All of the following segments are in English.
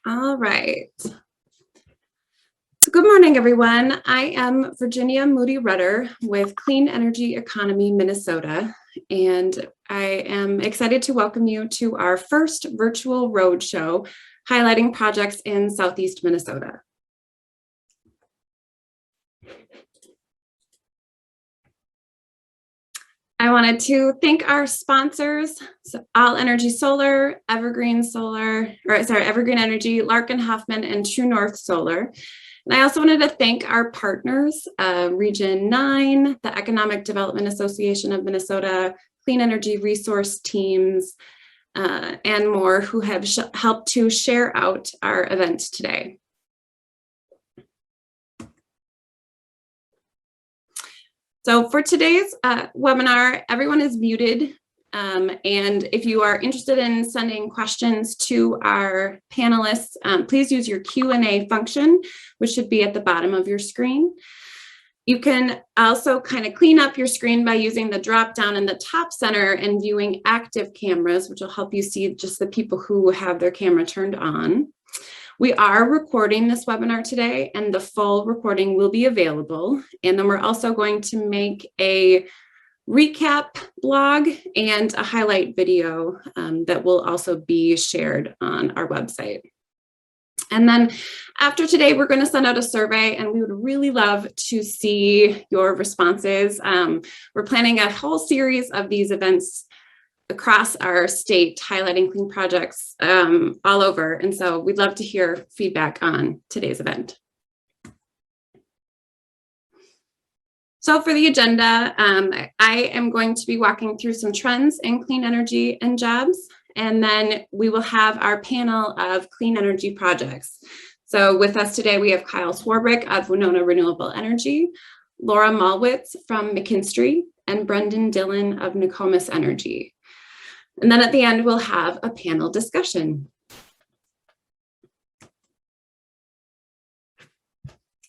All right. So good morning, everyone. I am Virginia Moody-Rudder with Clean Energy Economy Minnesota, and I am excited to welcome you to our first virtual roadshow highlighting projects in Southeast Minnesota. I wanted to thank our sponsors, All Energy Solar, Evergreen Energy, Larkin Hoffman, and True North Solar. And I also wanted to thank our partners, Region 9, the Economic Development Association of Minnesota, Clean Energy Resource Teams, and more who have helped to share out our event today. So for today's webinar, everyone is muted. And if you are interested in sending questions to our panelists, please use your Q&A function, which should be at the bottom of your screen. You can also kind of clean up your screen by using the drop down in the top center and viewing active cameras, which will help you see just the people who have their camera turned on. We are recording this webinar today, and the full recording will be available. And then we're also going to make a recap blog and a highlight video that will also be shared on our website. And then after today, we're going to send out a survey, and we would really love to see your responses. We're planning a whole series of these events across our state, highlighting clean projects all over. And so we'd love to hear feedback on today's event. So for the agenda, I am going to be walking through some trends in clean energy and jobs, and then we will have our panel of clean energy projects. So with us today, we have Kyle Swarbrick of Winona Renewable Energy, Laura Malwitz from McKinstry, and Brendan Dillon of Nokomis Energy. And then at the end, we'll have a panel discussion.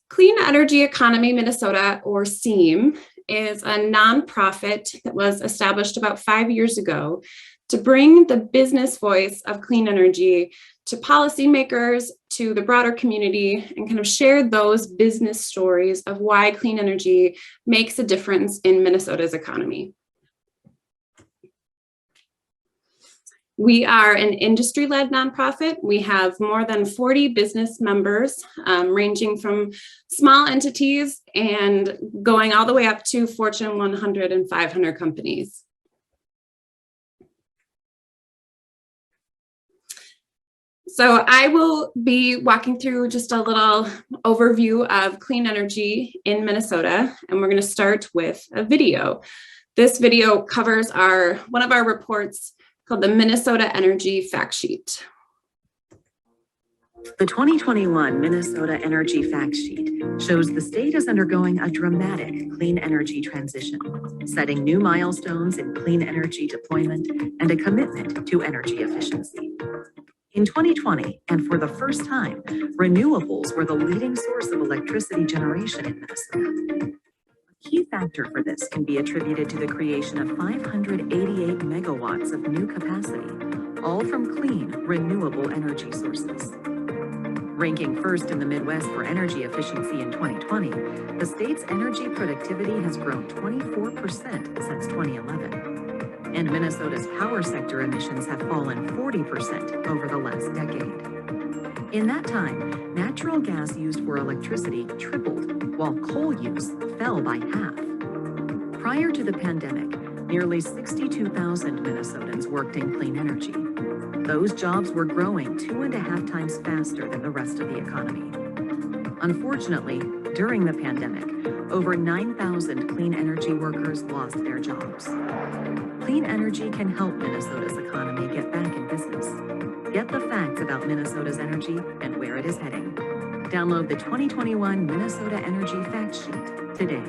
Clean Energy Economy Minnesota, or CEEM, is a nonprofit that was established about 5 years ago to bring the business voice of clean energy to policymakers, to the broader community, and kind of share those business stories of why clean energy makes a difference in Minnesota's economy. We are an industry-led nonprofit. We have more than 40 business members, ranging from small entities and going all the way up to Fortune 100 and 500 companies. So I will be walking through just a little overview of clean energy in Minnesota, and we're going to start with a video. This video covers one of our reports called the Minnesota Energy Fact Sheet. The 2021 Minnesota Energy Fact Sheet shows the state is undergoing a dramatic clean energy transition, setting new milestones in clean energy deployment and a commitment to energy efficiency. In 2020, and for the first time, renewables were the leading source of electricity generation in Minnesota. A key factor for this can be attributed to the creation of 588 megawatts of new capacity, all from clean, renewable energy sources. Ranking first in the Midwest for energy efficiency in 2020, the state's energy productivity has grown 24% since 2011. And Minnesota's power sector emissions have fallen 40% over the last decade. In that time, natural gas used for electricity tripled, while coal use fell by half. Prior to the pandemic, nearly 62,000 Minnesotans worked in clean energy. Those jobs were growing 2.5 times faster than the rest of the economy. Unfortunately, during the pandemic, over 9,000 clean energy workers lost their jobs. Clean energy can help Minnesota's economy get back in business. Get the facts about Minnesota's energy and where it is heading. Download the 2021 Minnesota Energy Fact Sheet today.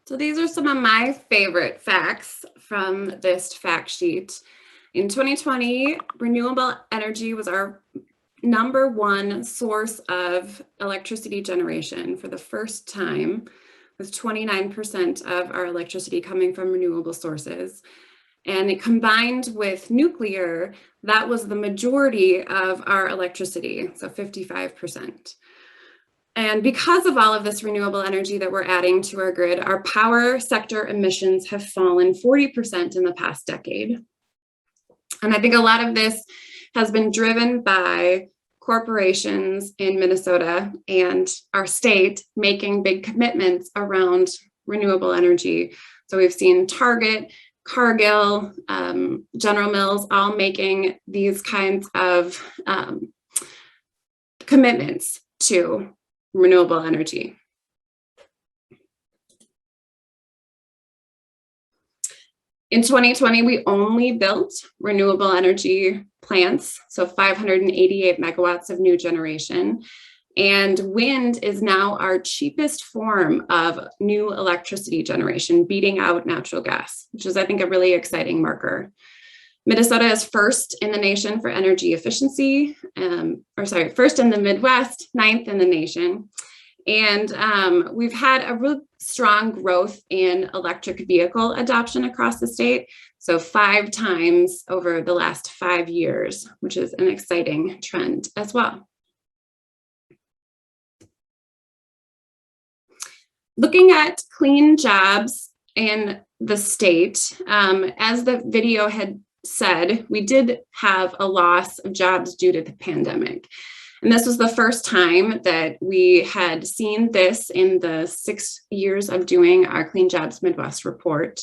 So these are some of my favorite facts from this fact sheet. In 2020, renewable energy was our #1 source of electricity generation for the first time, with 29% of our electricity coming from renewable sources. And it combined with nuclear, that was the majority of our electricity, so 55%. And because of all of this renewable energy that we're adding to our grid, our power sector emissions have fallen 40% in the past decade. And I think a lot of this has been driven by corporations in Minnesota and our state making big commitments around renewable energy. So we've seen Target, Cargill, General Mills, all making these kinds of commitments to renewable energy. In 2020, we only built renewable energy plants, so 588 megawatts of new generation. And wind is now our cheapest form of new electricity generation, beating out natural gas, which is, I think, a really exciting marker. Minnesota is first in the nation for energy efficiency, first in the Midwest, 9th in the nation. And we've had a real strong growth in electric vehicle adoption across the state. So 5 times over the last 5 years, which is an exciting trend as well. Looking at clean jobs in the state, as the video had said, we did have a loss of jobs due to the pandemic. And this was the first time that we had seen this in the 6 years of doing our Clean Jobs Midwest report.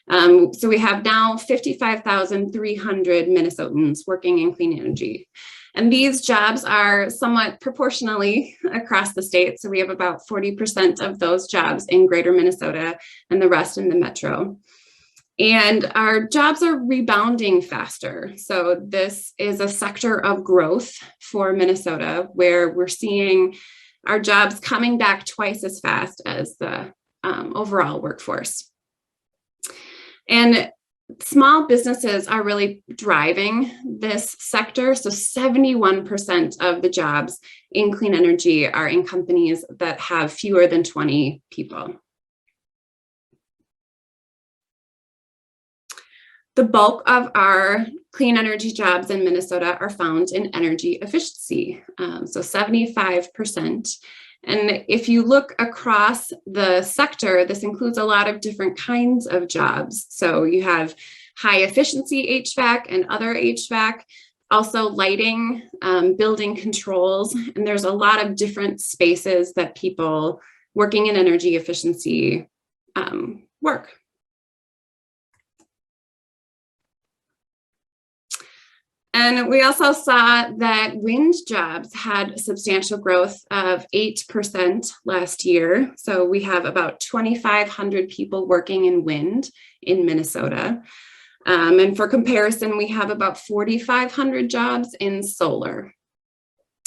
So we have now 55,300 Minnesotans working in clean energy. And these jobs are somewhat proportionally across the state. So we have about 40% of those jobs in greater Minnesota and the rest in the metro. And our jobs are rebounding faster. So this is a sector of growth for Minnesota where we're seeing our jobs coming back twice as fast as the overall workforce. And small businesses are really driving this sector. So 71% of the jobs in clean energy are in companies that have fewer than 20 people. The bulk of our clean energy jobs in Minnesota are found in energy efficiency, so 75%. And if you look across the sector, this includes a lot of different kinds of jobs. So you have high efficiency HVAC and other HVAC, also lighting, building controls, and there's a lot of different spaces that people working in energy efficiency work. And we also saw that wind jobs had substantial growth of 8% last year. So we have about 2,500 people working in wind in Minnesota. And for comparison, we have about 4,500 jobs in solar.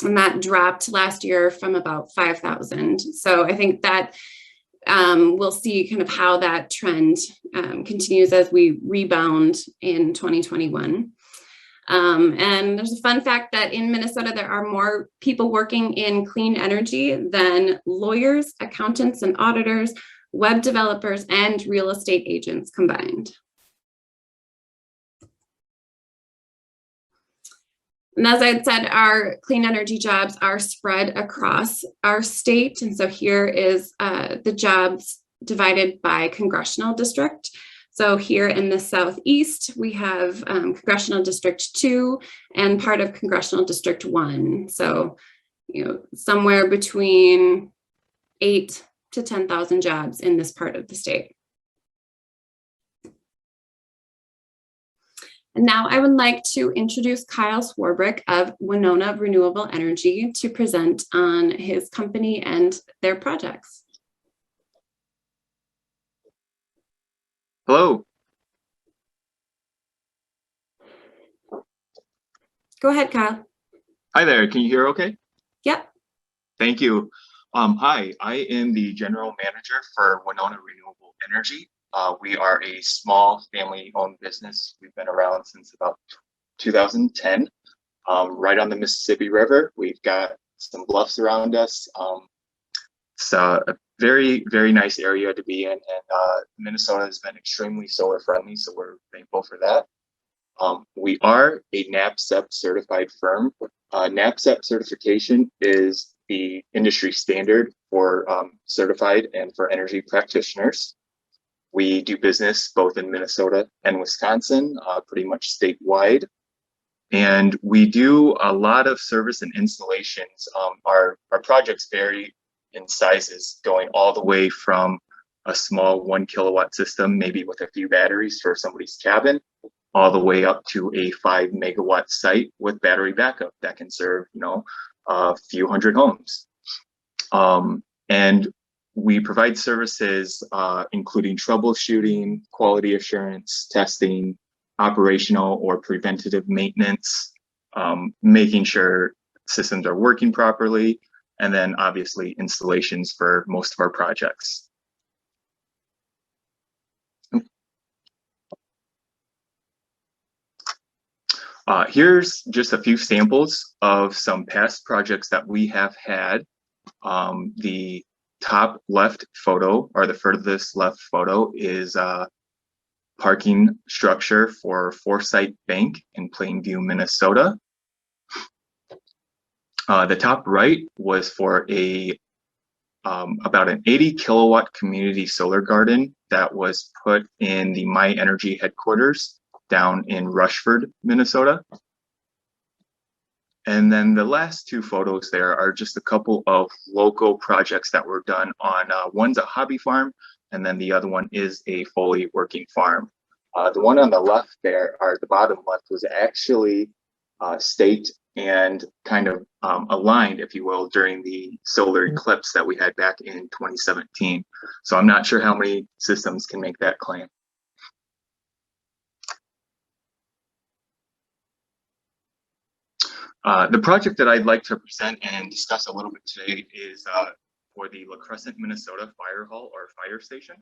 And that dropped last year from about 5,000. So I think that we'll see kind of how that trend continues as we rebound in 2021. And there's a fun fact that in Minnesota, there are more people working in clean energy than lawyers, accountants, and auditors, web developers, and real estate agents combined. And as I had said, our clean energy jobs are spread across our state. And so here is the jobs divided by congressional district. So here in the Southeast, we have Congressional District 2 and part of Congressional District 1. So, somewhere between 8 to 10,000 jobs in this part of the state. And now I would like to introduce Kyle Swarbrick of Winona Renewable Energy to present on his company and their projects. Hello. Go ahead, Kyle. Hi there. Can you hear okay? Yep. Thank you. Hi, I am the general manager for Winona Renewable Energy. We are a small family-owned business. We've been around since about 2010. right on the Mississippi River. We've got some bluffs around us. It's a very, very nice area to be in, and Minnesota has been extremely solar friendly, so we're thankful for that. We are a NABCEP certified firm. NABCEP certification is the industry standard for certified and for energy practitioners. We do business both in Minnesota and Wisconsin, pretty much statewide. And we do a lot of service and installations. Our projects vary in sizes, going all the way from a small 1 kilowatt system, maybe with a few batteries for somebody's cabin, all the way up to a 5 megawatt site with battery backup that can serve, a few hundred homes. And we provide services including troubleshooting, quality assurance, testing, operational or preventative maintenance, making sure systems are working properly, and then obviously installations for most of our projects. Here's just a few samples of some past projects that we have had. The top left photo, or the furthest left photo, is a parking structure for Foresight Bank in Plainview, Minnesota. The top right was for about an 80 kilowatt community solar garden that was put in the My Energy headquarters down in Rushford, Minnesota. And then the last two photos there are just a couple of local projects that were done on, one's a hobby farm, and then the other one is a fully working farm. The one on the left there, or the bottom left, was actually staked and kind of aligned, if you will, during the solar eclipse that we had back in 2017. So I'm not sure how many systems can make that claim. The project that I'd like to present and discuss a little bit today is for the Crescent, Minnesota Fire Hall or Fire Station.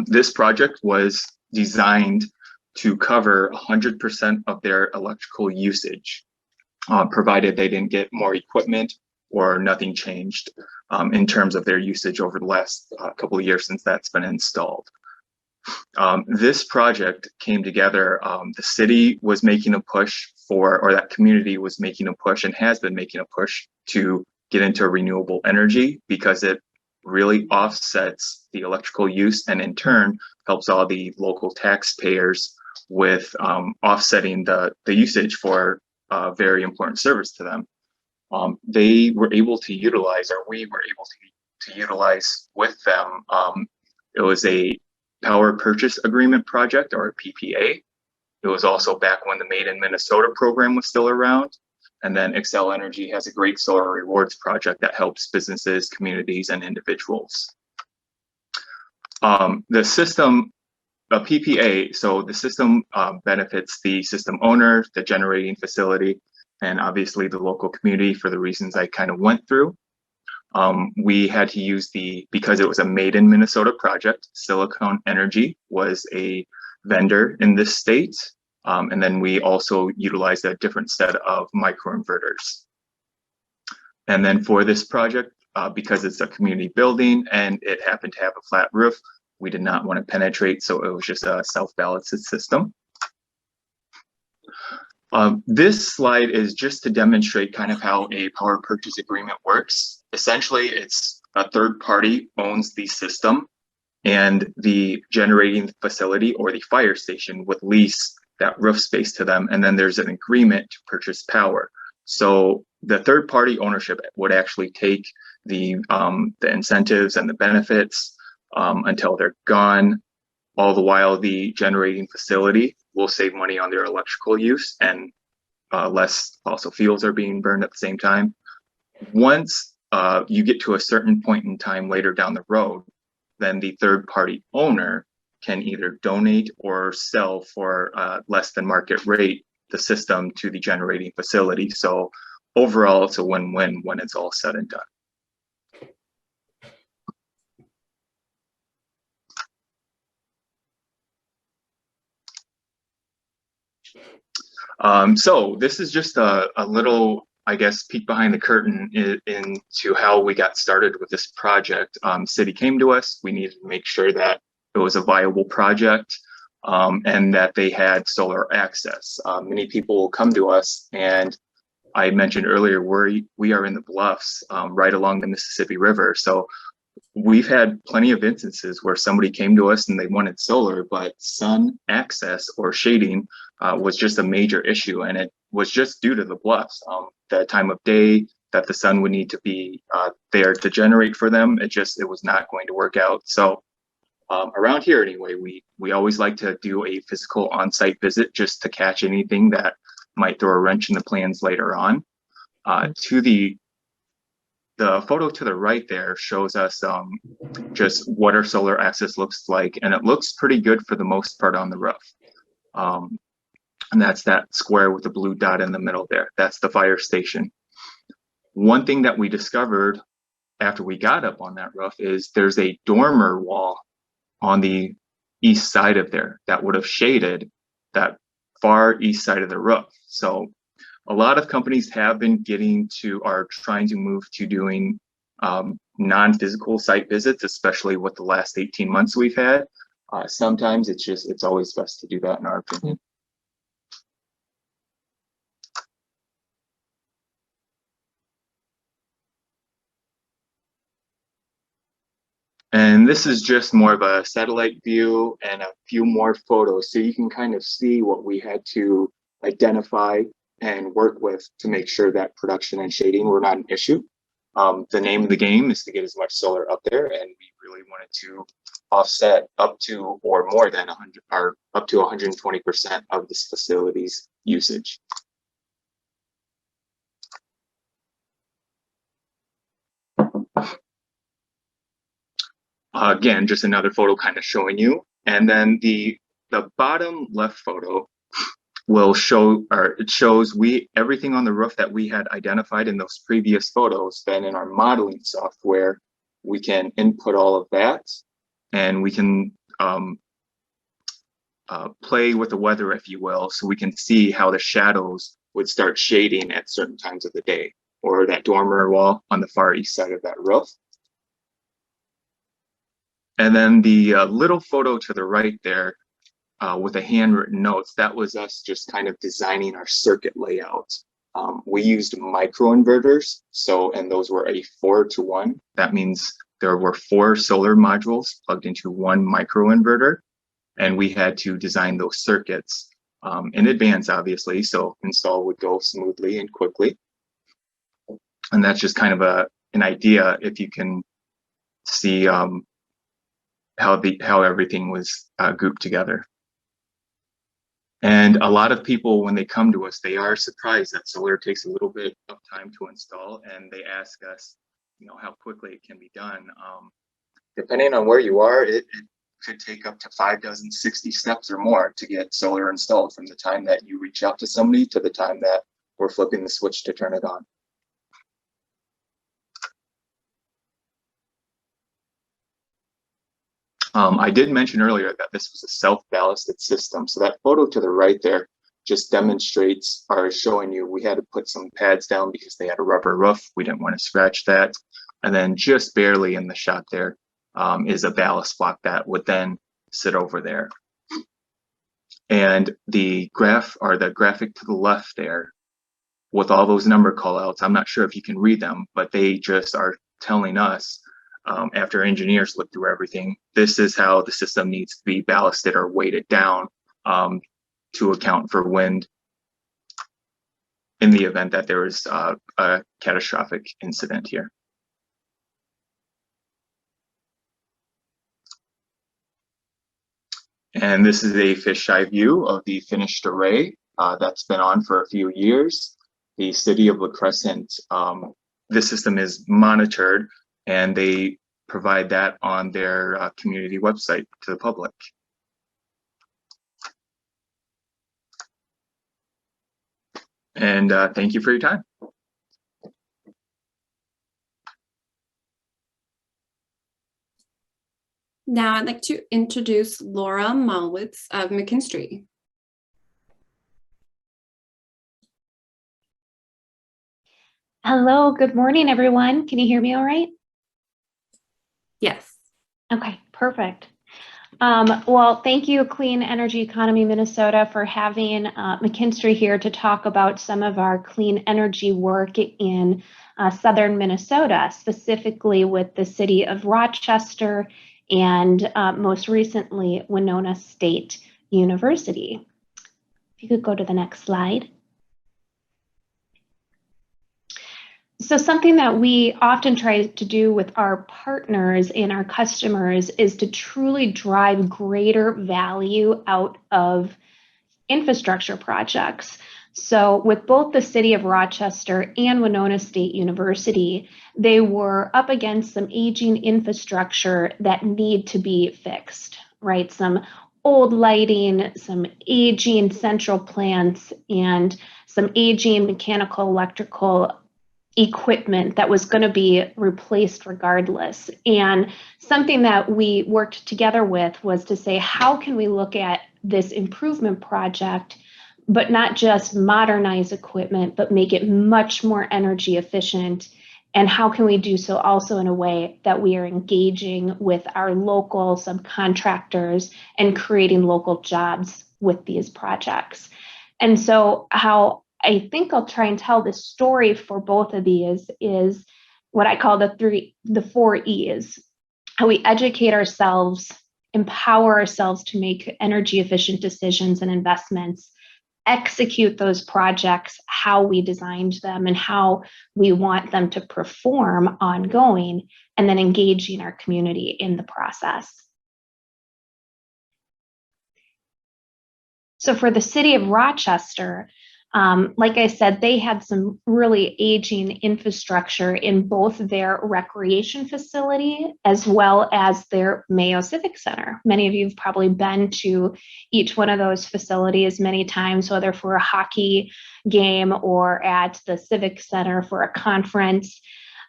This project was designed to cover 100% of their electrical usage, provided they didn't get more equipment or nothing changed in terms of their usage over the last couple of years since that's been installed. This project came together, the city was making a push for, or that community was making a push and has been making a push to get into renewable energy because it really offsets the electrical use and in turn helps all the local taxpayers with offsetting the usage for a very important service to them. They were able to utilize, or we were able to utilize with them, it was a power purchase agreement project, or a PPA. It was also back when the Made in Minnesota program was still around. And then Excel Energy has a great solar rewards project that helps businesses, communities, and individuals. The system, a PPA, so the system benefits the system owner, the generating facility, and obviously the local community for the reasons I kind of went through. We had to use because it was a Made in Minnesota project, Silicon Energy was a vendor in this state. And then we also utilized a different set of microinverters. And then for this project, because it's a community building and it happened to have a flat roof, we did not want to penetrate, so it was just a self-balanced system. This slide is just to demonstrate kind of how a power purchase agreement works. Essentially, it's a third party owns the system and the generating facility or the fire station would lease that roof space to them. And then there's an agreement to purchase power. So the third party ownership would actually take the incentives and the benefits until they're gone. All the while the generating facility will save money on their electrical use and less fossil fuels are being burned at the same time. Once you get to a certain point in time later down the road, then the third party owner can either donate or sell for less than market rate the system to the generating facility. So overall, it's a win-win when it's all said and done. So this is just a little, I guess, peek behind the curtain into how we got started with this project. City came to us. We needed to make sure that it was a viable project and that they had solar access. Many people will come to us, and I mentioned earlier, we are in the bluffs right along the Mississippi River. So we've had plenty of instances where somebody came to us and they wanted solar, but sun access or shading was just a major issue, and it was just due to the bluffs. The time of day that the sun would need to be there to generate for them, it was not going to work out. So around here anyway, we always like to do a physical on-site visit just to catch anything that might throw a wrench in the plans later on. To the photo to the right there shows us just what our solar access looks like, and it looks pretty good for the most part on the roof. And that's that square with the blue dot in the middle there. That's the fire station. One thing that we discovered after we got up on that roof is there's a dormer wall on the east side of there that would have shaded that far east side of the roof. So a lot of companies have been are trying to move to doing non-physical site visits, especially with the last 18 months we've had. Sometimes it's always best to do that, in our opinion. And this is just more of a satellite view and a few more photos, so you can kind of see what we had to identify and work with to make sure that production and shading were not an issue. The name of the game is to get as much solar up there, and we really wanted to offset up to or more than 100 or up to 120% of this facility's usage. Again, just another photo kind of showing you. And then the bottom left photo will show, or it shows everything on the roof that we had identified in those previous photos. Then in our modeling software, we can input all of that, and we can play with the weather, if you will, so we can see how the shadows would start shading at certain times of the day, or that dormer wall on the far east side of that roof. And then the little photo to the right there with the handwritten notes, that was us just kind of designing our circuit layout. We used microinverters, and those were a 4-to-1. That means there were 4 solar modules plugged into one microinverter, and we had to design those circuits in advance, obviously, so install would go smoothly and quickly. And that's just kind of an idea, if you can see how everything was grouped together. And a lot of people, when they come to us, they are surprised that solar takes a little bit of time to install, and they ask us, how quickly it can be done. Depending on where you are, it could take up to 60 steps or more to get solar installed, from the time that you reach out to somebody to the time that we're flipping the switch to turn it on. I did mention earlier that this was a self-ballasted system. So that photo to the right there just demonstrates, or showing you, we had to put some pads down because they had a rubber roof. We didn't want to scratch that. And then just barely in the shot there is a ballast block that would then sit over there. And the graphic to the left there with all those number call outs, I'm not sure if you can read them, but they just are telling us, after engineers look through everything, this is how the system needs to be ballasted or weighted down to account for wind in the event that there is a catastrophic incident here. And this is a fisheye view of the finished array that's been on for a few years. The city of Crescent, this system is monitored, and they provide that on their community website to the public. And thank you for your time. Now I'd like to introduce Laura Malwitz of McKinstry. Hello, good morning, everyone. Can you hear me all right? Yes. Okay, perfect. Well, thank you, Clean Energy Economy Minnesota, for having McKinstry here to talk about some of our clean energy work in southern Minnesota, specifically with the city of Rochester and most recently, Winona State University. If you could go to the next slide. So something that we often try to do with our partners and our customers is to truly drive greater value out of infrastructure projects. So with both the city of Rochester and Winona State University, they were up against some aging infrastructure that need to be fixed, right? Some old lighting, some aging central plants, and some aging mechanical, electrical equipment that was going to be replaced regardless. And something that we worked together with was to say, how can we look at this improvement project, but not just modernize equipment, but make it much more energy efficient? And how can we do so also in a way that we are engaging with our local subcontractors and creating local jobs with these projects? And so how I think I'll try and tell the story for both of these is what I call the 4 E's. How we educate ourselves, empower ourselves to make energy efficient decisions and investments, execute those projects how we designed them and how we want them to perform ongoing, and then engaging our community in the process. So for the city of Rochester, like I said, they had some really aging infrastructure in both their recreation facility as well as their Mayo Civic Center. Many of you have probably been to each one of those facilities many times, whether for a hockey game or at the Civic Center for a conference.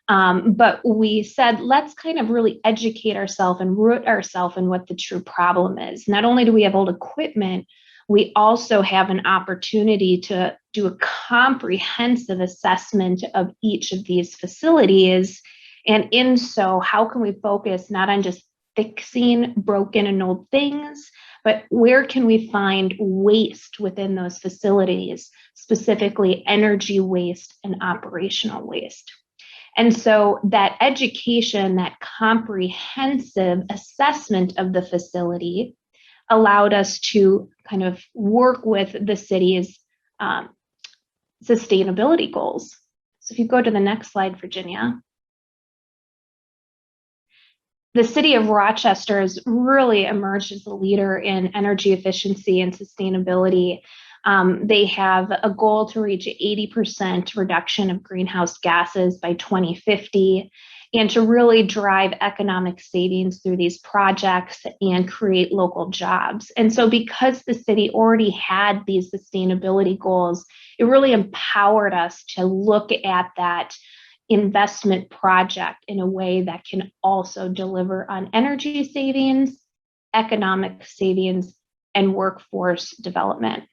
But we said, let's kind of really educate ourselves and root ourselves in what the true problem is. Not only do we have old equipment, we also have an opportunity to do a comprehensive assessment of each of these facilities. And in so, how can we focus not on just fixing broken and old things, but where can we find waste within those facilities, specifically energy waste and operational waste? And so that education, that comprehensive assessment of the facility allowed us to kind of work with the city's sustainability goals. So if you go to the next slide, Virginia. The city of Rochester has really emerged as a leader in energy efficiency and sustainability. They have a goal to reach 80% reduction of greenhouse gases by 2050. And to really drive economic savings through these projects and create local jobs. And so because the city already had these sustainability goals, it really empowered us to look at that investment project in a way that can also deliver on energy savings, economic savings, and workforce development.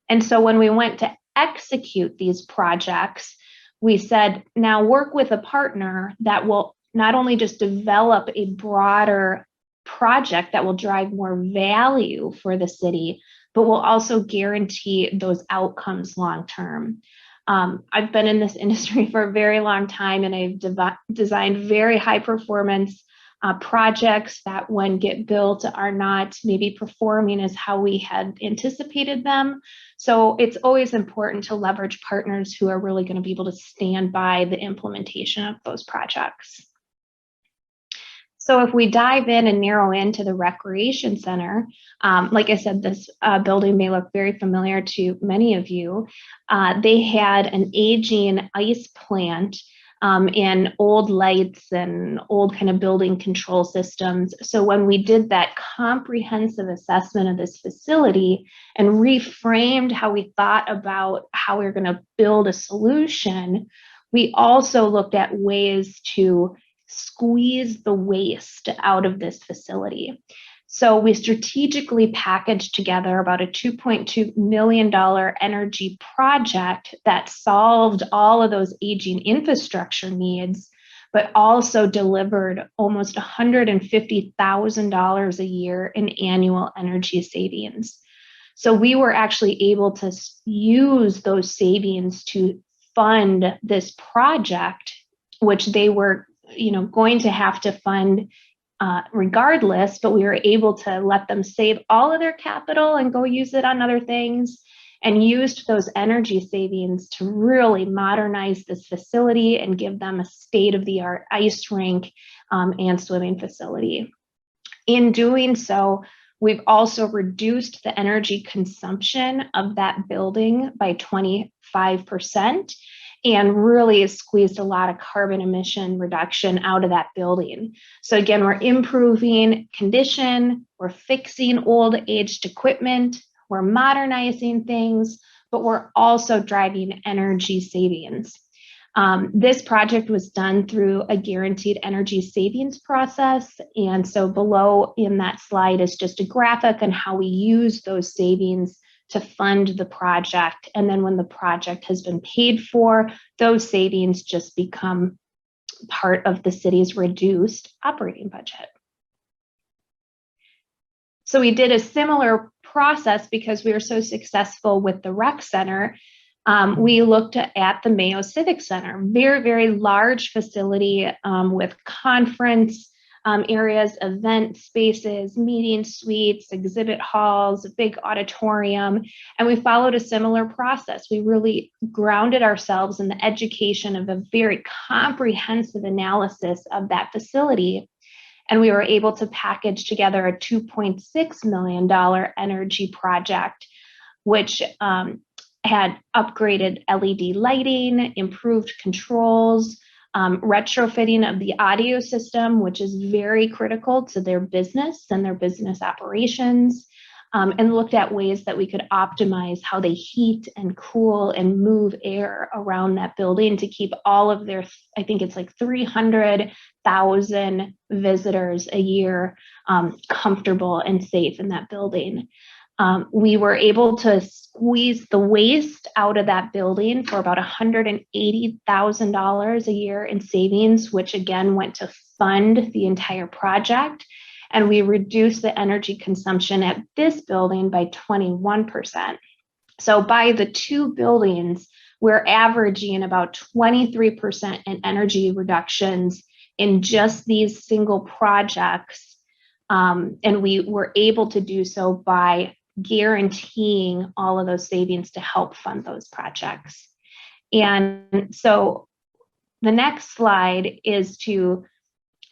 And so when we went to execute these projects, we said, now work with a partner that will not only just develop a broader project that will drive more value for the city, but will also guarantee those outcomes long term. I've been in this industry for a very long time, and I've designed very high performance projects that when get built are not maybe performing as how we had anticipated them. So it's always important to leverage partners who are really going to be able to stand by the implementation of those projects. So if we dive in and narrow into the recreation center, like I said, this building may look very familiar to many of you. They had an aging ice plant and old lights and old kind of building control systems. So when we did that comprehensive assessment of this facility and reframed how we thought about how we we're going to build a solution, we also looked at ways to squeeze the waste out of this facility. So we strategically packaged together about a $2.2 million energy project that solved all of those aging infrastructure needs, but also delivered almost $150,000 a year in annual energy savings. So we were actually able to use those savings to fund this project, which they were, going to have to fund regardless, but we were able to let them save all of their capital and go use it on other things, and used those energy savings to really modernize this facility and give them a state-of-the-art ice rink and swimming facility. In doing so, we've also reduced the energy consumption of that building by 25%. And really squeezed a lot of carbon emission reduction out of that building. So again, we're improving condition, we're fixing old aged equipment, we're modernizing things, but we're also driving energy savings. This project was done through a guaranteed energy savings process. And so below in that slide is just a graphic on how we use those savings to fund the project. And then when the project has been paid for, those savings just become part of the city's reduced operating budget. So we did a similar process because we were so successful with the rec center. We looked at the Mayo Civic Center, very, very large facility with conference areas, event spaces, meeting suites, exhibit halls, a big auditorium, and we followed a similar process. We really grounded ourselves in the education of a very comprehensive analysis of that facility, and we were able to package together a $2.6 million energy project, which had upgraded LED lighting, improved controls, retrofitting of the audio system, which is very critical to their business and their business operations, and looked at ways that we could optimize how they heat and cool and move air around that building to keep all of their, I think it's like 300,000 visitors a year comfortable and safe in that building. We were able to squeeze the waste out of that building for about $180,000 a year in savings, which again went to fund the entire project. And we reduced the energy consumption at this building by 21%. So by the two buildings, we're averaging about 23% in energy reductions in just these single projects. And we were able to do so by guaranteeing all of those savings to help fund those projects. And so the next slide is to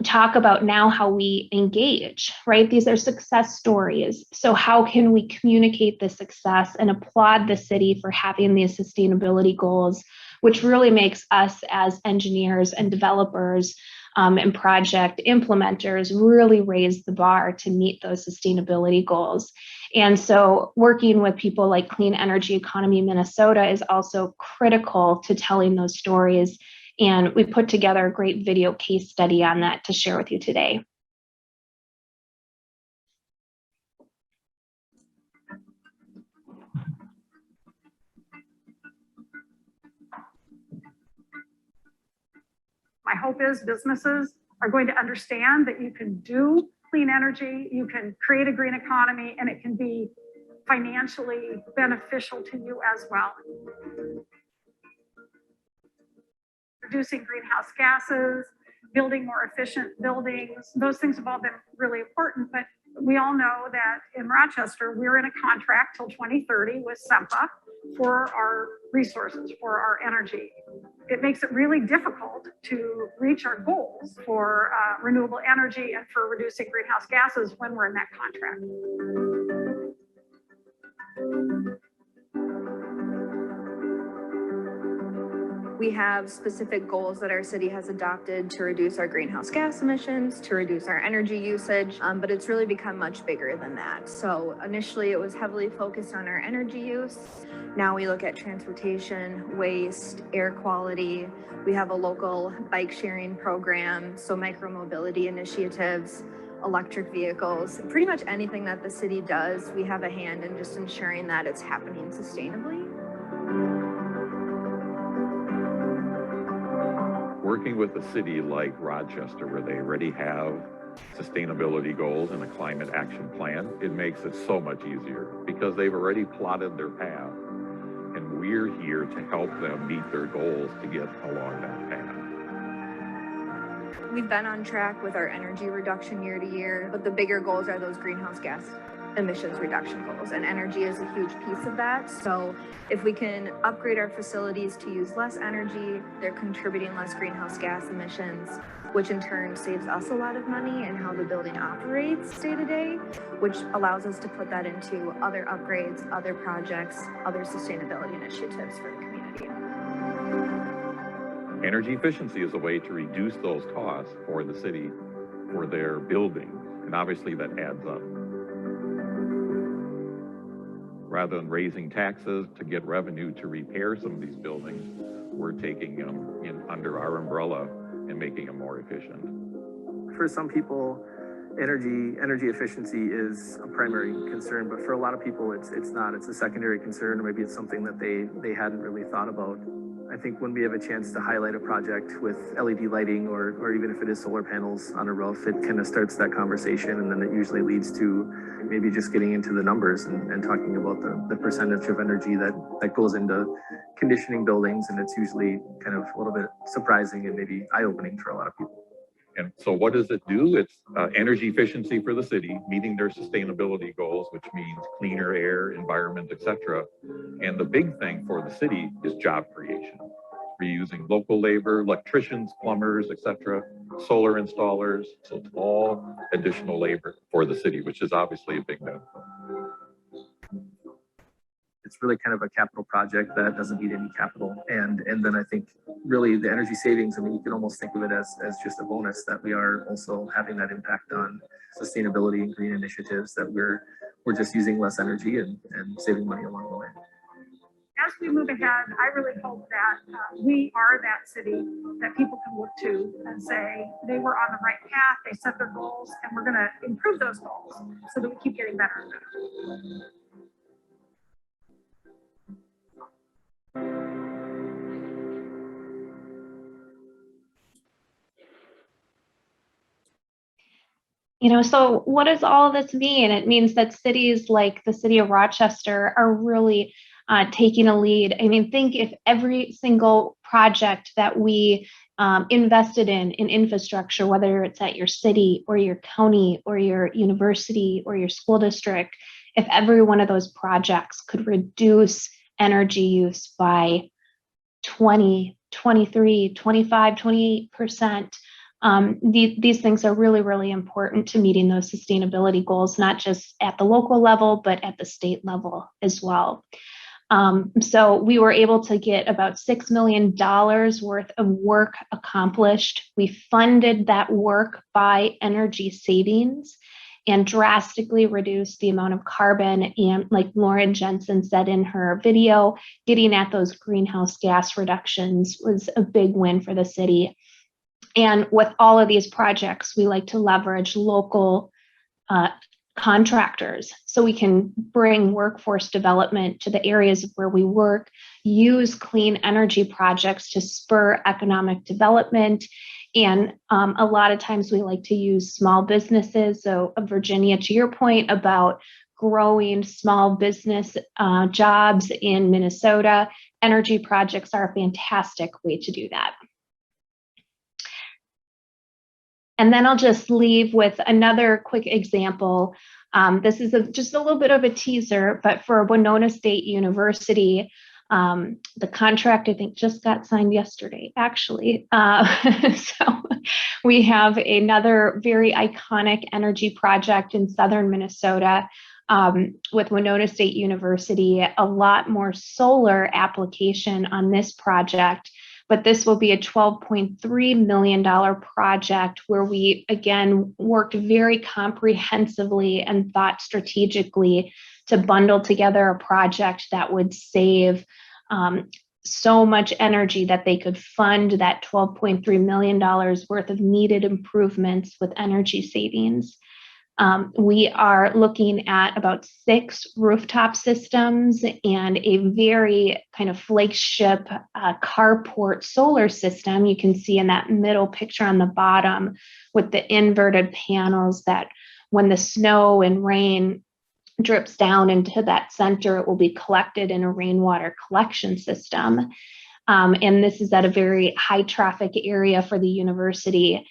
talk about now how we engage, right? These are success stories. So how can we communicate the success and applaud the city for having these sustainability goals, which really makes us as engineers and developers and project implementers really raise the bar to meet those sustainability goals. And so working with people like Clean Energy Economy Minnesota is also critical to telling those stories. And we put together a great video case study on that to share with you today. My hope is businesses are going to understand that you can do clean energy, you can create a green economy, and it can be financially beneficial to you as well. Reducing greenhouse gases, building more efficient buildings, those things have all been really important, but we all know that in Rochester, we're in a contract till 2030 with SEMPA for our resources, for our energy. It makes it really difficult to reach our goals for renewable energy and for reducing greenhouse gases when we're in that contract. We have specific goals that our city has adopted to reduce our greenhouse gas emissions, to reduce our energy usage, but it's really become much bigger than that. So initially it was heavily focused on our energy use. Now we look at transportation, waste, air quality. We have a local bike sharing program, so micromobility initiatives. electric vehicles, pretty much anything that the city does, we have a hand in just ensuring that it's happening sustainably. Working with a city like Rochester, where they already have sustainability goals and a climate action plan, it makes it so much easier because they've already plotted their path, and we're here to help them meet their goals to get along that path. We've been on track with our energy reduction year to year, but the bigger goals are those greenhouse gas emissions reduction goals, and energy is a huge piece of that. So if we can upgrade our facilities to use less energy, they're contributing less greenhouse gas emissions, which in turn saves us a lot of money in how the building operates day to day, which allows us to put that into other upgrades, other projects, other sustainability initiatives for the community. Energy efficiency is a way to reduce those costs for the city, for their buildings, and obviously that adds up. Rather than raising taxes to get revenue to repair some of these buildings, we're taking them in under our umbrella and making them more efficient. For some people, energy efficiency is a primary concern, but for a lot of people, it's not. It's a secondary concern, or maybe it's something that they hadn't really thought about. I think when we have a chance to highlight a project with LED lighting, or even if it is solar panels on a roof, it kind of starts that conversation, and then it usually leads to maybe just getting into the numbers and talking about the percentage of energy that goes into conditioning buildings, and it's usually kind of a little bit surprising and maybe eye-opening for a lot of people. And so what does it do? It's energy efficiency for the city, meeting their sustainability goals, which means cleaner air, environment, etc. And the big thing for the city is job creation. Reusing local labor, electricians, plumbers, etc., solar installers. So it's all additional labor for the city, which is obviously a big benefit. It's really kind of a capital project that doesn't need any capital. And then I think really the energy savings, I mean, you can almost think of it as just a bonus that we are also having that impact on sustainability and green initiatives, that we're just using less energy and saving money along the way. As we move ahead, I really hope that we are that city that people can look to and say they were on the right path, they set their goals, and we're going to improve those goals so that we keep getting better and better. So what does all of this mean? It means that cities like the city of Rochester are really taking a lead. I mean, think if every single project that we invested in infrastructure, whether it's at your city or your county or your university or your school district, if every one of those projects could reduce energy use by 20, 23, 25, 28%, these things are really, really important to meeting those sustainability goals, not just at the local level, but at the state level as well. So we were able to get about $6 million worth of work accomplished. We funded that work by energy savings and drastically reduced the amount of carbon. And like Lauren Jensen said in her video, getting at those greenhouse gas reductions was a big win for the city. And with all of these projects, we like to leverage local contractors so we can bring workforce development to the areas where we work, use clean energy projects to spur economic development. And a lot of times we like to use small businesses. So Virginia, to your point about growing small business jobs in Minnesota, energy projects are a fantastic way to do that. And then I'll just leave with another quick example. This is just a little bit of a teaser, but for Winona State University, the contract I think just got signed yesterday, actually. So we have another very iconic energy project in southern Minnesota with Winona State University, a lot more solar application on this project. But this will be a $12.3 million project where we, again, worked very comprehensively and thought strategically to bundle together a project that would save so much energy that they could fund that $12.3 million worth of needed improvements with energy savings. We are looking at about 6 rooftop systems and a very kind of flagship carport solar system. You can see in that middle picture on the bottom with the inverted panels that when the snow and rain drips down into that center, it will be collected in a rainwater collection system. And this is at a very high traffic area for the university.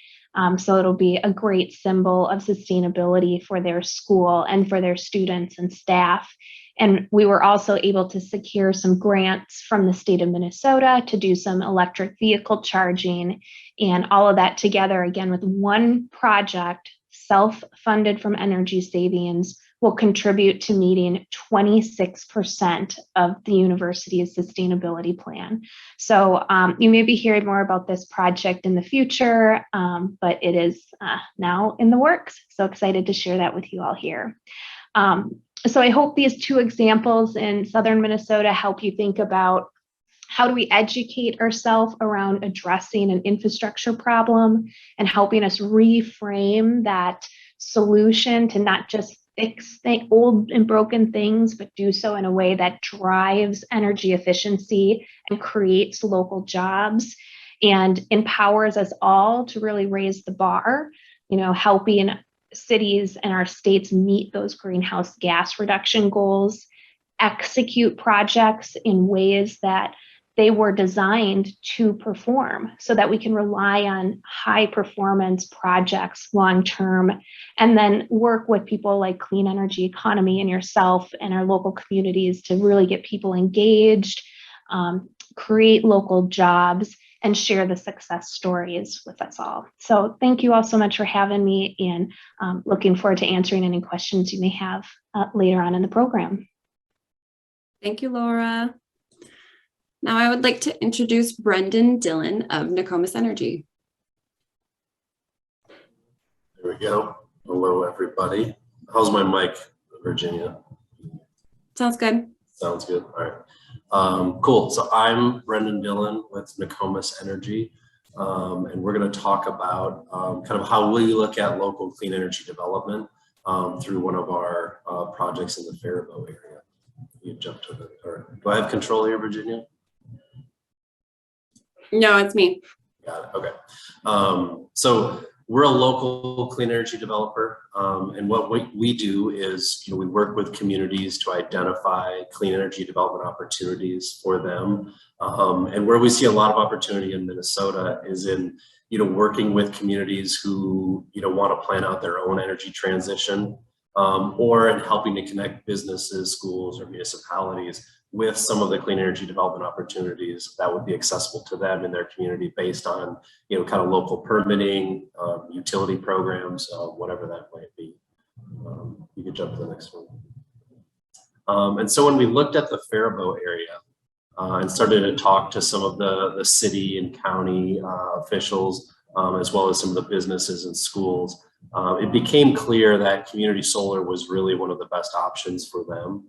So it'll be a great symbol of sustainability for their school and for their students and staff. And we were also able to secure some grants from the state of Minnesota to do some electric vehicle charging, and all of that together, again, with one project, self-funded from energy savings, will contribute to meeting 26% of the university's sustainability plan. So you may be hearing more about this project in the future, but it is now in the works. So excited to share that with you all here. So I hope these 2 examples in Southern Minnesota help you think about how do we educate ourselves around addressing an infrastructure problem and helping us reframe that solution to not just fix old and broken things, but do so in a way that drives energy efficiency and creates local jobs and empowers us all to really raise the bar, helping cities and our states meet those greenhouse gas reduction goals, execute projects in ways that they were designed to perform so that we can rely on high performance projects long-term, and then work with people like Clean Energy Economy and yourself and our local communities to really get people engaged, create local jobs, and share the success stories with us all. So thank you all so much for having me, and looking forward to answering any questions you may have later on in the program. Thank you, Laura. Now I would like to introduce Brendan Dillon of Nokomis Energy. There we go. Hello, everybody. How's my mic, Virginia? Sounds good. Sounds good. All right. Cool. So I'm Brendan Dillon with Nokomis Energy, and we're going to talk about kind of how we look at local clean energy development through one of our projects in the Faribault area. You jump to the. Or do I have control here, Virginia? No, it's me. Got it. Okay. So we're a local clean energy developer, and what we do is, we work with communities to identify clean energy development opportunities for them. And where we see a lot of opportunity in Minnesota is in, working with communities who, want to plan out their own energy transition, or in helping to connect businesses, schools, or municipalities with some of the clean energy development opportunities that would be accessible to them in their community based on, kind of local permitting, utility programs, whatever that might be. You could jump to the next one. And so when we looked at the Faribault area and started to talk to some of the city and county officials, as well as some of the businesses and schools, it became clear that community solar was really one of the best options for them.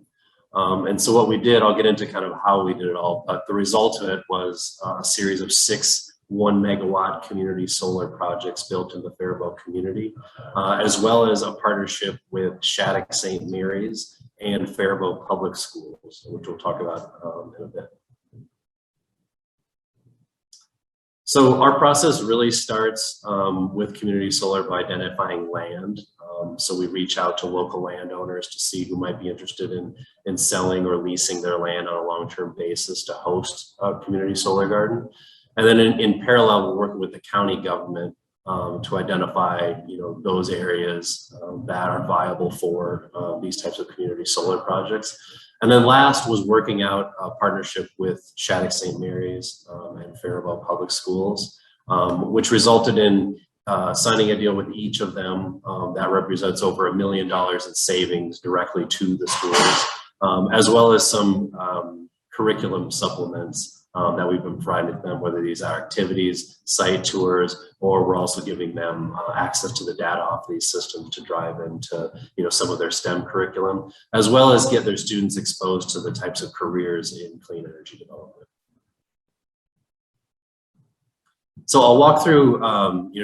And so what we did, I'll get into kind of how we did it all, but the result of it was a series of 6 1-megawatt community solar projects built in the Faribault community, as well as a partnership with Shattuck St. Mary's and Faribault Public Schools, which we'll talk about in a bit. So our process really starts with community solar by identifying land. So we reach out to local landowners to see who might be interested in selling or leasing their land on a long-term basis to host a community solar garden. And then in parallel, we're working with the county government to identify, those areas that are viable for these types of community solar projects. And then last was working out a partnership with Shattuck St. Mary's and Faribault Public Schools, which resulted in signing a deal with each of them that represents over $1 million in savings directly to the schools, as well as some curriculum supplements that we've been providing to them, whether these are activities, site tours, or we're also giving them access to the data off these systems to drive into some of their STEM curriculum, as well as get their students exposed to the types of careers in clean energy development. So I'll walk through,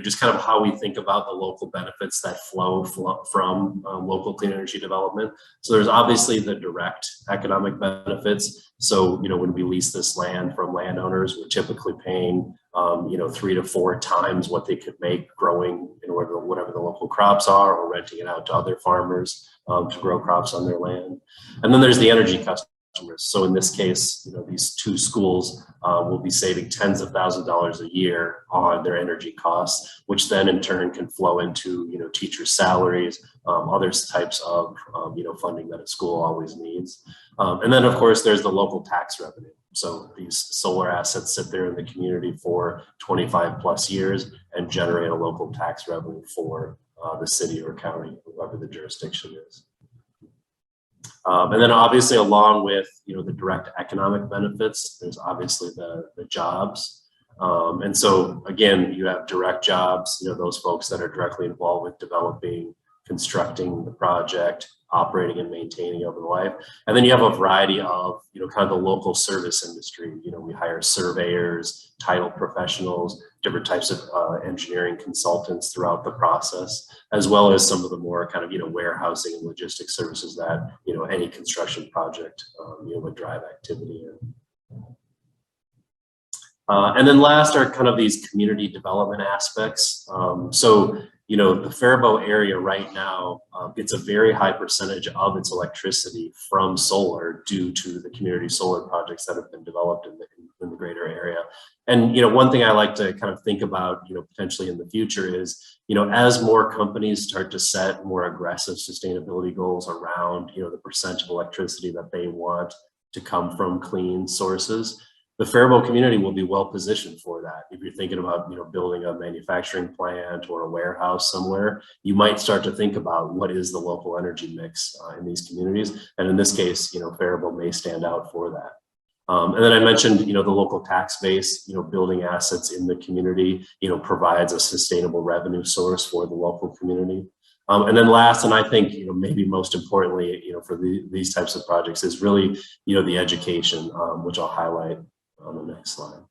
just kind of how we think about the local benefits that flow from local clean energy development. So there's obviously the direct economic benefits. So, when we lease this land from landowners, we're typically paying, 3 to 4 times what they could make growing whatever the local crops are, or renting it out to other farmers to grow crops on their land. And then there's the energy customers. So in this case, these 2 schools will be saving tens of thousands of dollars a year on their energy costs, which then in turn can flow into, teachers' salaries, other types of, funding that a school always needs. And then of course, there's the local tax revenue. So these solar assets sit there in the community for 25 plus years and generate a local tax revenue for the city or county, whoever the jurisdiction is. And then obviously along with, the direct economic benefits, there's obviously the jobs. And so again, you have direct jobs, those folks that are directly involved with developing, constructing the project, operating and maintaining over the life. And then you have a variety of, kind of the local service industry. We hire surveyors, title professionals, different types of engineering consultants throughout the process, as well as some of the more kind of, warehousing and logistics services that, any construction project, would drive activity in. And then last are kind of these community development aspects. So, the Faribault area right now gets a very high percentage of its electricity from solar due to the community solar projects that have been developed in the greater area. And, one thing I like to kind of think about, potentially in the future is, as more companies start to set more aggressive sustainability goals around, the percent of electricity that they want to come from clean sources, the Faribault community will be well positioned for that. If you're thinking about, building a manufacturing plant or a warehouse somewhere, you might start to think about what is the local energy mix in these communities. And in this case, Faribault may stand out for that. And then I mentioned, the local tax base, building assets in the community, provides a sustainable revenue source for the local community. And then last, and I think, maybe most importantly, for these types of projects is really, the education, which I'll highlight on the next slide.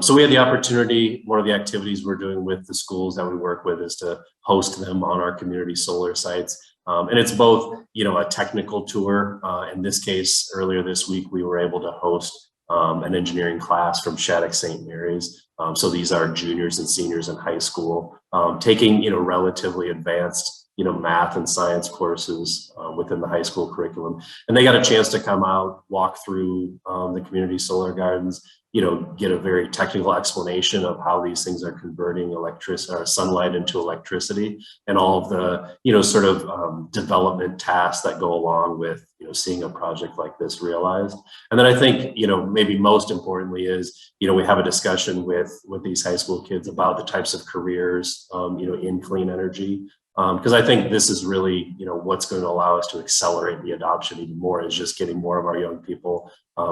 So we had the opportunity, one of the activities we're doing with the schools that we work with is to host them on our community solar sites. And it's both, a technical tour. In this case, earlier this week, we were able to host an engineering class from Shattuck St. Mary's. So these are juniors and seniors in high school, taking, relatively advanced math and science courses within the high school curriculum. And they got a chance to come out, walk through the community solar gardens, get a very technical explanation of how these things are converting electricity or sunlight into electricity, and all of the, sort of development tasks that go along with, seeing a project like this realized. And then I think, maybe most importantly is, we have a discussion with these high school kids about the types of careers, in clean energy. Because I think this is really, what's going to allow us to accelerate the adoption even more, is just getting more of our young people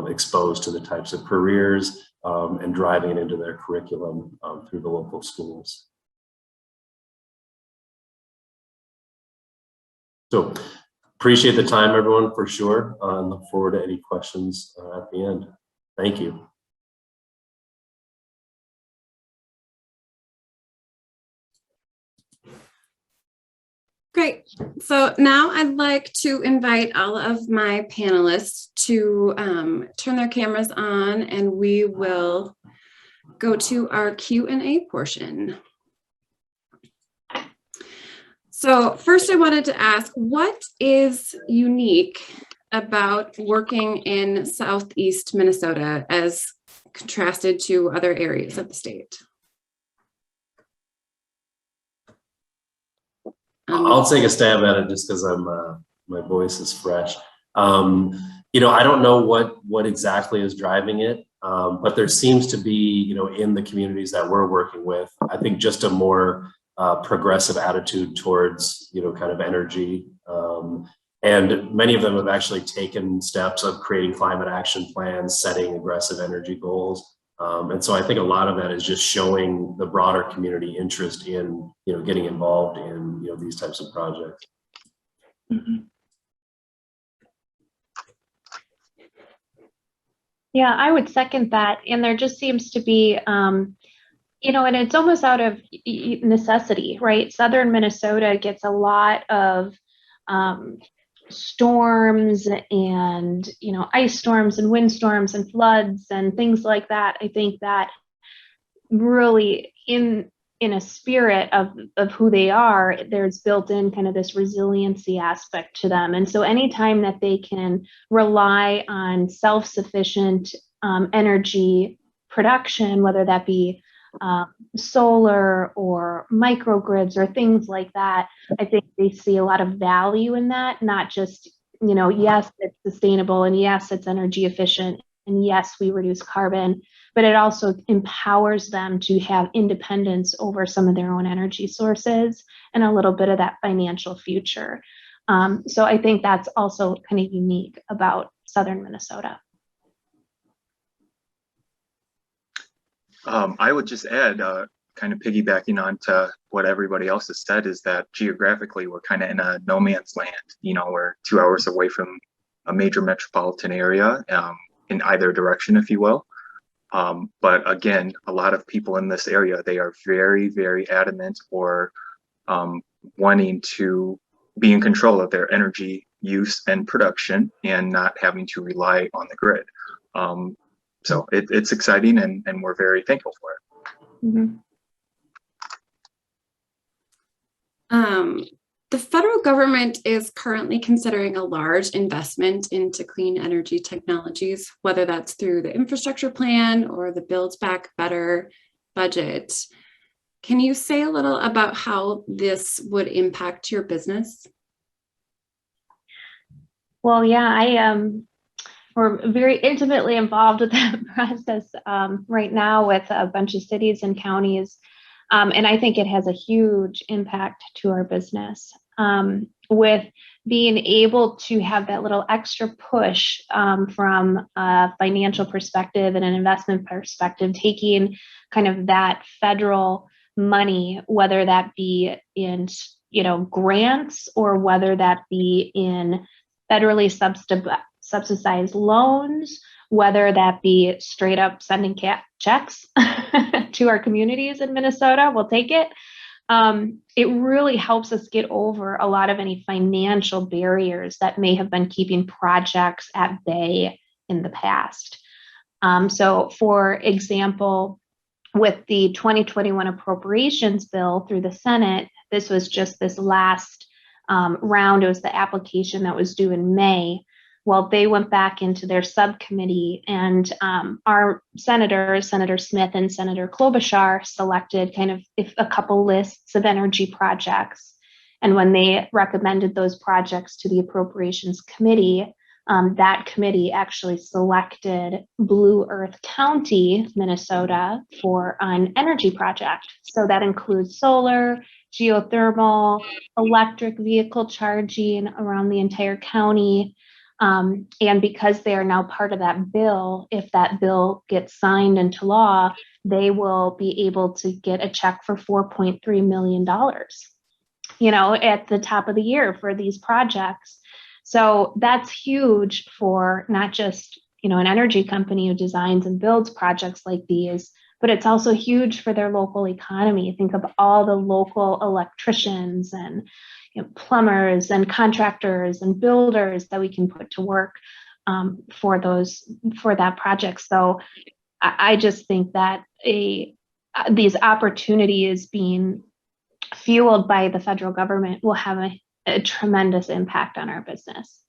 exposed to the types of careers and driving it into their curriculum through the local schools. So appreciate the time, everyone, for sure. And look forward to any questions at the end. Thank you. Great. So now I'd like to invite all of my panelists to turn their cameras on, and we will go to our Q&A portion. So first I wanted to ask, what is unique about working in Southeast Minnesota as contrasted to other areas of the state? I'll take a stab at it just because my voice is fresh. I don't know what exactly is driving it, but there seems to be, in the communities that we're working with, I think just a more progressive attitude towards, kind of energy. And many of them have actually taken steps of creating climate action plans, setting aggressive energy goals. And so I think a lot of that is just showing the broader community interest in, getting involved in, these types of projects. Mm-hmm. Yeah, I would second that. And there just seems to be, you know, and it's almost out of necessity, right? Southern Minnesota gets a lot of storms and, you know, ice storms and windstorms and floods and things like that. I think that really in a spirit of who they are, there's built in kind of this resiliency aspect to them. And so anytime that they can rely on self-sufficient energy production, whether that be solar or microgrids or things like that, I think they see a lot of value in that, not just, you know, yes, it's sustainable and yes, it's energy efficient and yes, we reduce carbon, but it also empowers them to have independence over some of their own energy sources and a little bit of that financial future. So I think that's also kind of unique about Southern Minnesota. I would just add, kind of piggybacking on to what everybody else has said, is that geographically we're kind of in a no man's land. You know, we're 2 hours away from a major metropolitan area, in either direction, if you will. But again, a lot of people in this area, they are very, very adamant or wanting to be in control of their energy use and production and not having to rely on the grid. So it's exciting, and we're very thankful for it. Mm-hmm. The federal government is currently considering a large investment into clean energy technologies, whether that's through the infrastructure plan or the Build Back Better budget. Can you say a little about how this would impact your business? Well, yeah, we're very intimately involved with that process right now with a bunch of cities and counties. And I think it has a huge impact to our business with being able to have that little extra push from a financial perspective and an investment perspective, taking kind of that federal money, whether that be in, you know, grants or whether that be in federally subsidized loans, whether that be straight up sending checks to our communities in Minnesota, we'll take it. It really helps us get over a lot of any financial barriers that may have been keeping projects at bay in the past. So for example, with the 2021 Appropriations Bill through the Senate, this was just this last round. It was the application that was due in May. Well, they went back into their subcommittee, and our senators, Senator Smith and Senator Klobuchar, selected kind of a couple lists of energy projects. And when they recommended those projects to the Appropriations Committee, that committee actually selected Blue Earth County, Minnesota, for an energy project. So that includes solar, geothermal, electric vehicle charging around the entire county. And because they are now part of that bill, if that bill gets signed into law, they will be able to get a check for $4.3 million, you know, at the top of the year for these projects. So that's huge for not just, you know, an energy company who designs and builds projects like these, but it's also huge for their local economy. Think of all the local electricians and, you know, plumbers and contractors and builders that we can put to work for that project. So I just think that these opportunities being fueled by the federal government will have a tremendous impact on our business.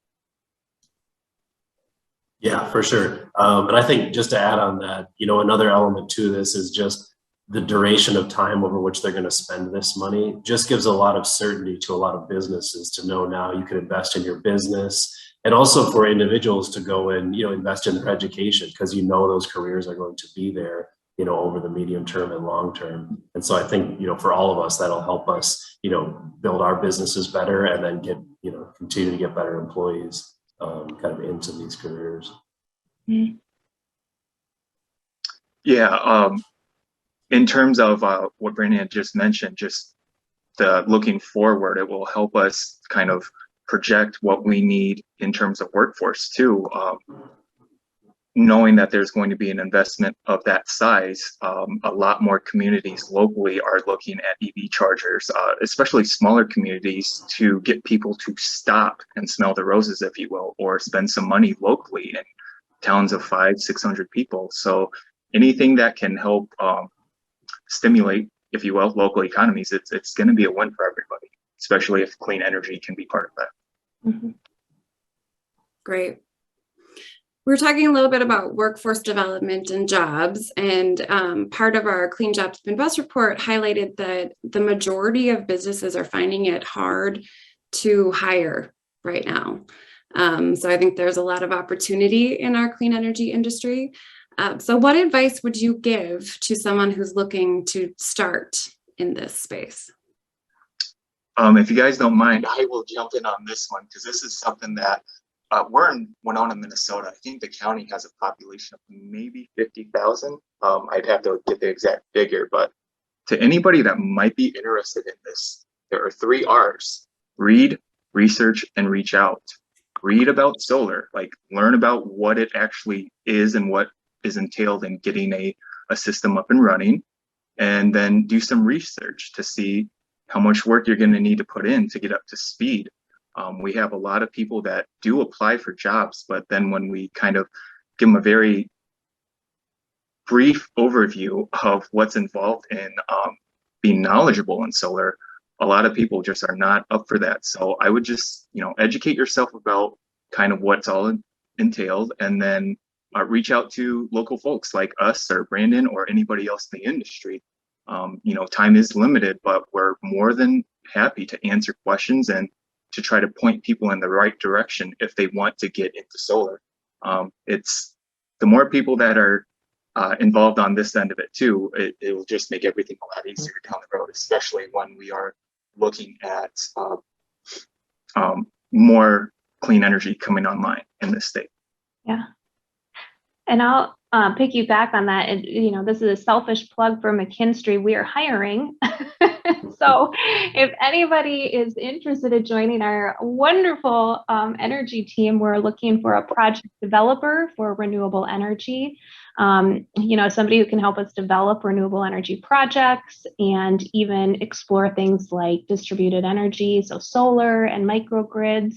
Yeah, for sure. And I think just to add on that, you know, another element to this is just the duration of time over which they're going to spend this money just gives a lot of certainty to a lot of businesses to know now you can invest in your business, and also for individuals to go and, you know, invest in their education, because you know those careers are going to be there, you know, over the medium term and long term. And so I think, you know, for all of us, that'll help us, you know, build our businesses better and then get, you know, continue to get better employees kind of into these careers. Mm-hmm. Yeah. In terms of what Brandon just mentioned, just the looking forward, it will help us kind of project what we need in terms of workforce too. knowing that there's going to be an investment of that size, a lot more communities locally are looking at EV chargers, especially smaller communities, to get people to stop and smell the roses, if you will, or spend some money locally in towns of 500-600 people. So anything that can help stimulate, if you will, local economies, it's going to be a win for everybody, especially if clean energy can be part of that. Mm-hmm. Great. We're talking a little bit about workforce development and jobs, and part of our Clean Jobs Been Bust report highlighted that the majority of businesses are finding it hard to hire right now. So I think there's a lot of opportunity in our clean energy industry. So what advice would you give to someone who's looking to start in this space? If you guys don't mind, I will jump in on this one, because this is something that we're in Winona, Minnesota. I think the county has a population of maybe 50,000. I'd have to get the exact figure, but to anybody that might be interested in this, there are 3 R's: read, research, and reach out. Read about solar, like learn about what it actually is and what is entailed in getting a system up and running, and then do some research to see how much work you're going to need to put in to get up to speed. We have a lot of people that do apply for jobs, but then when we kind of give them a very brief overview of what's involved in being knowledgeable in solar, a lot of people just are not up for that. So I would just, educate yourself about kind of what's all entailed, and then reach out to local folks like us or Brandon or anybody else in the industry. Time is limited, but we're more than happy to answer questions and to try to point people in the right direction if they want to get into solar. It's the more people that are involved on this end of it too, it will just make everything a lot easier down the road, especially when we are looking at more clean energy coming online in this state. Yeah. And I'll piggyback on that. And, this is a selfish plug for McKinstry. We are hiring. So if anybody is interested in joining our wonderful energy team, we're looking for a project developer for renewable energy. Somebody who can help us develop renewable energy projects and even explore things like distributed energy, so solar and microgrids.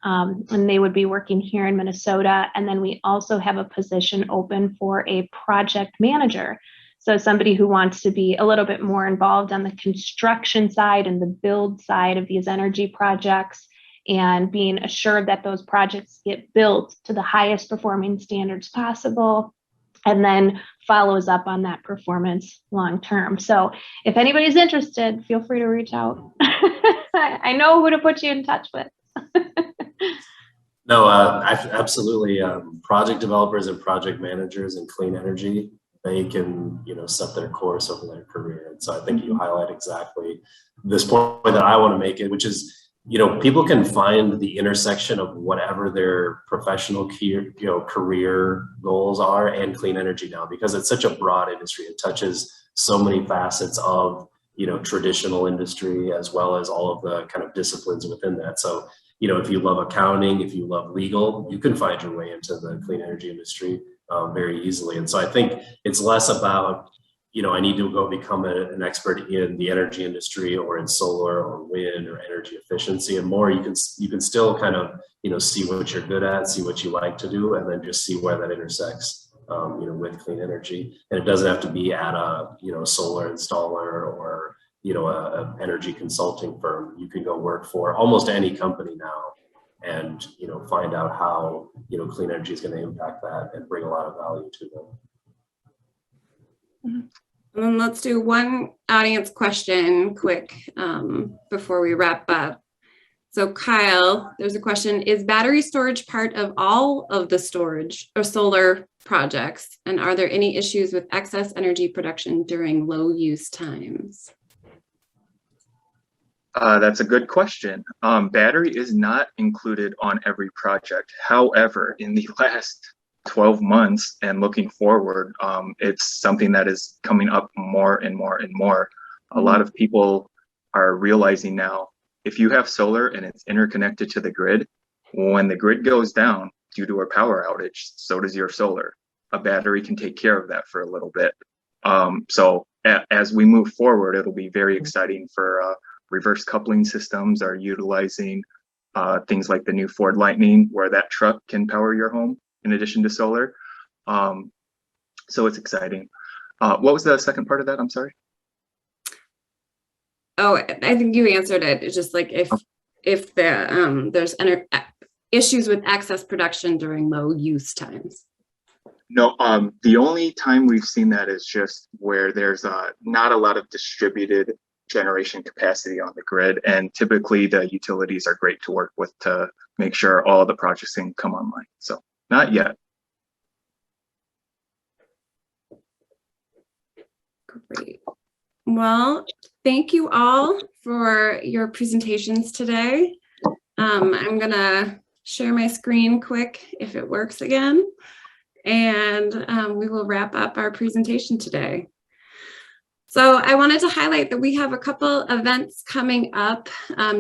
And they would be working here in Minnesota. And then we also have a position open for a project manager. So somebody who wants to be a little bit more involved on the construction side and the build side of these energy projects, and being assured that those projects get built to the highest performing standards possible, and then follows up on that performance long term. So if anybody's interested, feel free to reach out. I know who to put you in touch with. No, absolutely. Project developers and project managers in clean energy, they can, set their course over their career. And so I think you highlight exactly this point that I want to make it, which is, people can find the intersection of whatever their professional career goals are and clean energy now, because it's such a broad industry. It touches so many facets of, traditional industry, as well as all of the kind of disciplines within that. So, if you love accounting, if you love legal, you can find your way into the clean energy industry very easily. And so I think it's less about, I need to go become an expert in the energy industry or in solar or wind or energy efficiency, and more you can still kind of, see what you're good at, see what you like to do, and then just see where that intersects, with clean energy. And it doesn't have to be at a, solar installer or, a energy consulting firm. You can go work for almost any company now and, find out how, clean energy is going to impact that and bring a lot of value to them. And then let's do one audience question quick before we wrap up. So Kyle, there's a question: is battery storage part of all of the storage or solar projects? And are there any issues with excess energy production during low use times? That's a good question. Battery is not included on every project. However, in the last 12 months and looking forward, it's something that is coming up more and more and more. A lot of people are realizing now, if you have solar and it's interconnected to the grid, when the grid goes down due to a power outage. So does your solar. A battery can take care of that for a little bit. As we move forward, it'll be very exciting for reverse coupling systems are utilizing things like the new Ford Lightning, where that truck can power your home in addition to solar. So it's exciting. What was the second part of that? I'm sorry. Oh, I think you answered it. It's just like if there's issues with excess production during low use times. No, the only time we've seen that is just where there's not a lot of distributed generation capacity on the grid, and typically the utilities are great to work with to make sure all the projects can come online. So not yet. Great. Well, thank you all for your presentations today. I'm gonna share my screen quick if it works again, and we will wrap up our presentation today. So I wanted to highlight that we have a couple events coming up,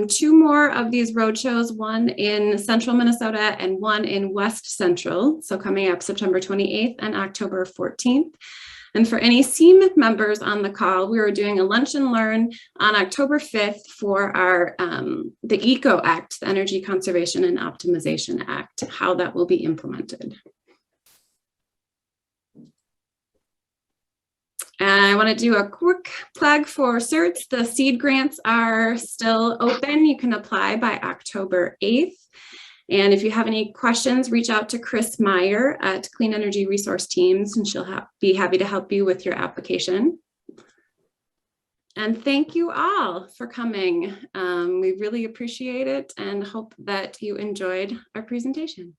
2 more of these roadshows, one in central Minnesota and one in West Central. So coming up September 28th and October 14th. And for any CEEM members on the call, we were doing a lunch and learn on October 5th for our the ECO Act, the Energy Conservation and Optimization Act, how that will be implemented. And I want to do a quick plug for certs. The seed grants are still open. You can apply by October 8th. And if you have any questions, reach out to Chris Meyer at Clean Energy Resource Teams, and she'll be happy to help you with your application. And thank you all for coming. We really appreciate it and hope that you enjoyed our presentation.